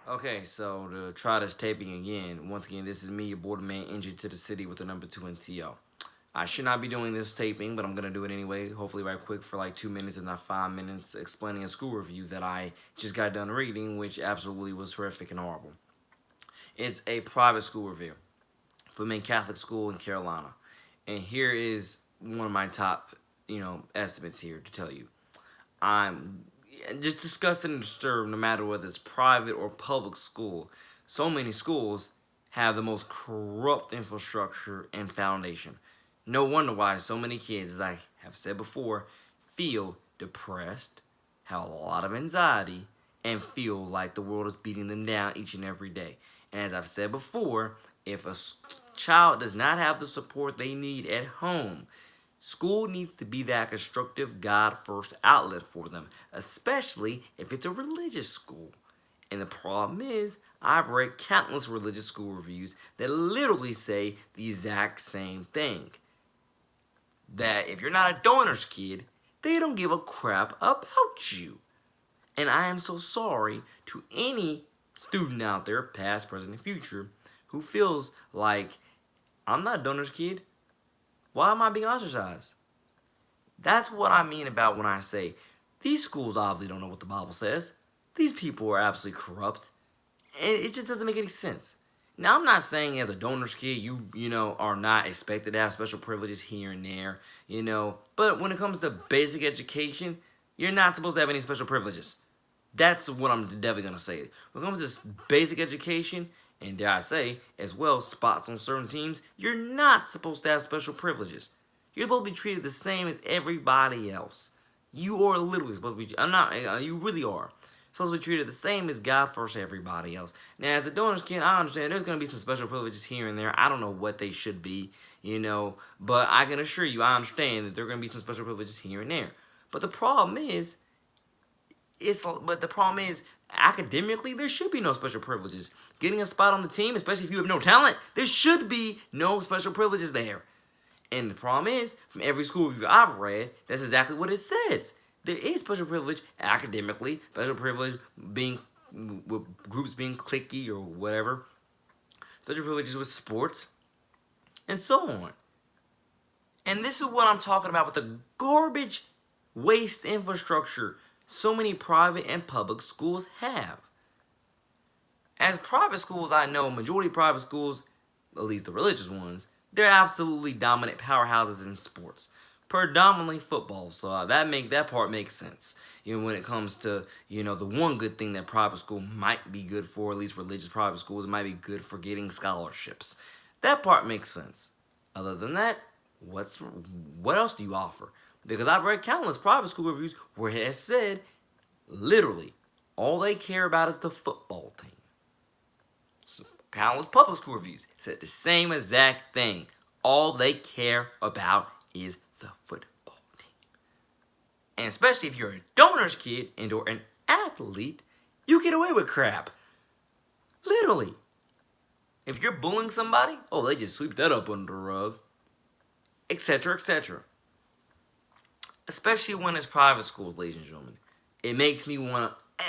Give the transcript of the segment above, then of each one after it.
Okay, so to try this taping again, once again, this is me, your board man, injured to the city with the number 2 NTO. I should not be doing this taping, but I'm going to do it anyway, hopefully right quick for like 2 minutes and not 5 minutes, explaining a school review that I just got done reading, which absolutely was horrific and horrible. It's a private school review from a Catholic school in Carolina. And here is one of my top, estimates here to tell you. I'm just disgusted and disturbed no matter whether it's private or public school. So many schools have the most corrupt infrastructure and foundation. No wonder why so many kids, as I have said before, feel depressed, have a lot of anxiety, and feel like the world is beating them down each and every day. And as I've said before, if a child does not have the support they need at home, school needs to be that constructive, God first outlet for them, especially if it's a religious school. And the problem is, I've read countless religious school reviews that literally say the exact same thing. That if you're not a donor's kid, they don't give a crap about you. And I am so sorry to any student out there, past, present, and future, who feels like, I'm not a donor's kid. Why am I being ostracized? That's what I mean about when I say these schools obviously don't know what the Bible says. These people are absolutely corrupt. And it just doesn't make any sense. Now, I'm not saying as a donor's kid, you are not expected to have special privileges here and there, But when it comes to basic education, you're not supposed to have any special privileges. That's what I'm definitely going to say. When it comes to basic education, and dare I say, as well, spots on certain teams, you're not supposed to have special privileges. You're supposed to be treated the same as everybody else. You are literally supposed to be, you really are. Supposed to be treated the same as God first everybody else. Now, as a donor's kid, I understand there's going to be some special privileges here and there. I don't know what they should be, but I can assure you, I understand that there are going to be some special privileges here and there. But the problem is, academically, there should be no special privileges. Getting a spot on the team, especially if you have no talent, there should be no special privileges there. And the problem is, from every school review I've read, that's exactly what it says. There is special privilege academically, special privilege being with groups being cliquey or whatever, special privileges with sports, and so on. And this is what I'm talking about with the garbage waste infrastructure so many private and public schools have. As private schools, I know majority of private schools, at least the religious ones, they're absolutely dominant powerhouses in sports, predominantly football. So that part makes sense. When it comes to the one good thing that private school might be good for, at least religious private schools, it might be good for getting scholarships. That part makes sense. Other than that, what else do you offer? Because I've read countless private school reviews where it has said, literally, all they care about is the football team. So, countless public school reviews said the same exact thing. All they care about is the football team. And especially if you're a donor's kid and or an athlete, you get away with crap. Literally. If you're bullying somebody, they just sweep that up under the rug. Etc., etc. Especially when it's private schools, ladies and gentlemen. It makes me want to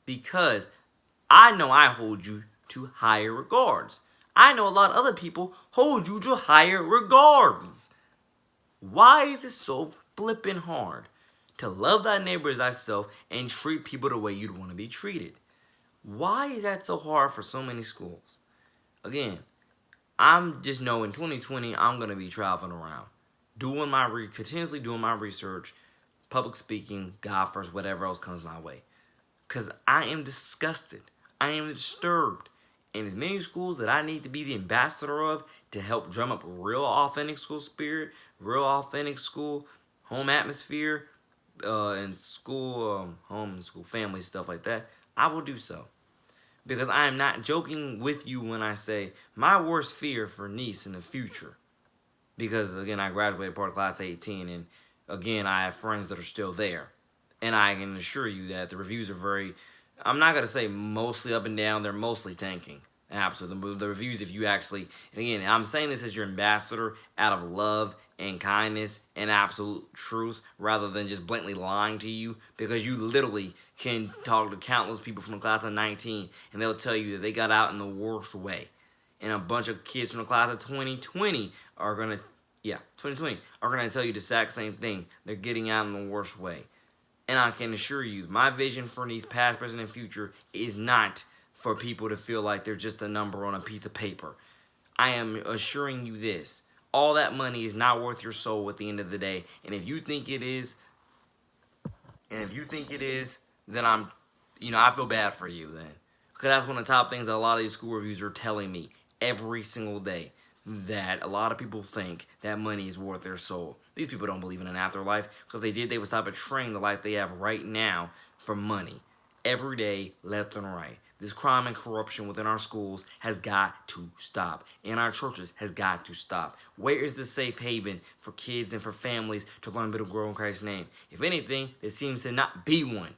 because I know I hold you to higher regards. I know a lot of other people hold you to higher regards. Why is it so flippin' hard to love thy neighbor as thyself and treat people the way you'd want to be treated? Why is that so hard for so many schools? Again, I'm just know in 2020 I'm going to be traveling around, continuously doing my research, public speaking, God first, whatever else comes my way. Because I am disgusted. I am disturbed. And as many schools that I need to be the ambassador of to help drum up real authentic school spirit, real authentic school home atmosphere, and school home and school family, stuff like that, I will do so. Because I am not joking with you when I say my worst fear for Nice in the future. Because, again, I graduated part of class 18, and, again, I have friends that are still there. And I can assure you that the reviews are I'm not going to say mostly up and down, they're mostly tanking. Absolutely. The reviews, if you actually, and again, I'm saying this as your ambassador out of love and kindness and absolute truth rather than just blatantly lying to you, because you literally can talk to countless people from the class of 19 and they'll tell you that they got out in the worst way. And a bunch of kids from the class of 2020 are going to, yeah, 2020 are going to tell you the exact same thing. They're getting out in the worst way. And I can assure you, my vision for these past, present, and future is not for people to feel like they're just a number on a piece of paper. I am assuring you this. All that money is not worth your soul at the end of the day. And if you think it is, then I feel bad for you then. Because that's one of the top things that a lot of these school reviews are telling me every single day. That a lot of people think that money is worth their soul. These people don't believe in an afterlife. Because if they did, they would stop betraying the life they have right now for money. Every day, left and right. This crime and corruption within our schools has got to stop. And our churches has got to stop. Where is the safe haven for kids and for families to learn to grow in Christ's name? If anything, there seems to not be one.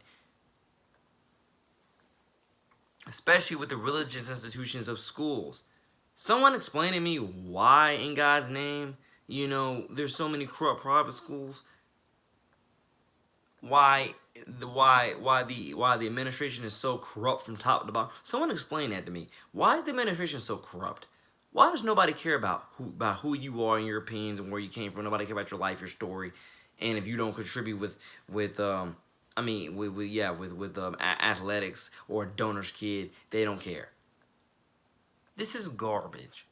Especially with the religious institutions of schools. Someone explain to me why, in God's name, there's so many corrupt private schools. Why the administration is so corrupt from top to bottom. Someone explain that to me. Why is the administration so corrupt? Why does nobody care about who you are and your opinions and where you came from? Nobody care about your life, your story, and if you don't contribute with athletics or a donor's kid, they don't care. This is garbage.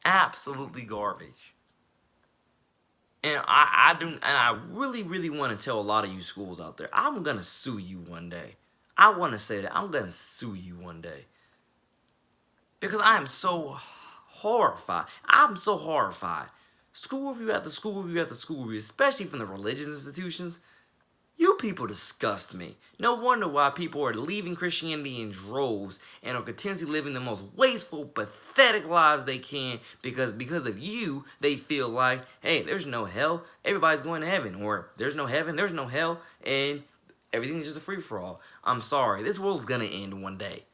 Absolutely garbage. And I really, really want to tell a lot of you schools out there, I'm gonna sue you one day. I want to say that I'm gonna sue you one day because I am so horrified. I'm so horrified. School review after school review after school review, especially from the religious institutions. You people disgust me. No wonder why people are leaving Christianity in droves and are continuously living the most wasteful, pathetic lives they can because of you, they feel like, hey, there's no hell, everybody's going to heaven, or there's no heaven, there's no hell, and everything's just a free-for-all. I'm sorry, this world's gonna end one day.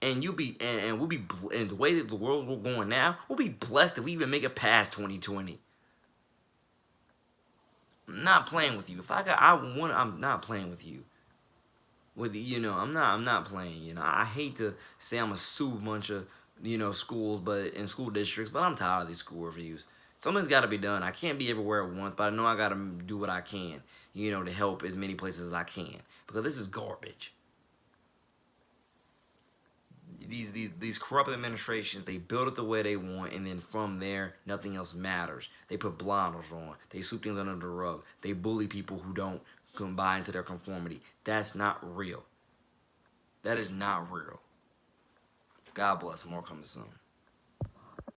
And and the way that the world's going now, we'll be blessed if we even make it past 2020. I'm not playing with you. I'm not playing with you. I'm not playing. I hate to say I'm gonna sue a bunch of schools, but in school districts. But I'm tired of these school reviews. Something's got to be done. I can't be everywhere at once, but I know I gotta do what I can. To help as many places as I can because this is garbage. These corrupt administrations, they build it the way they want, and then from there, nothing else matters. They put blinders on. They sweep things under the rug. They bully people who don't buy into their conformity. That's not real. That is not real. God bless. More coming soon.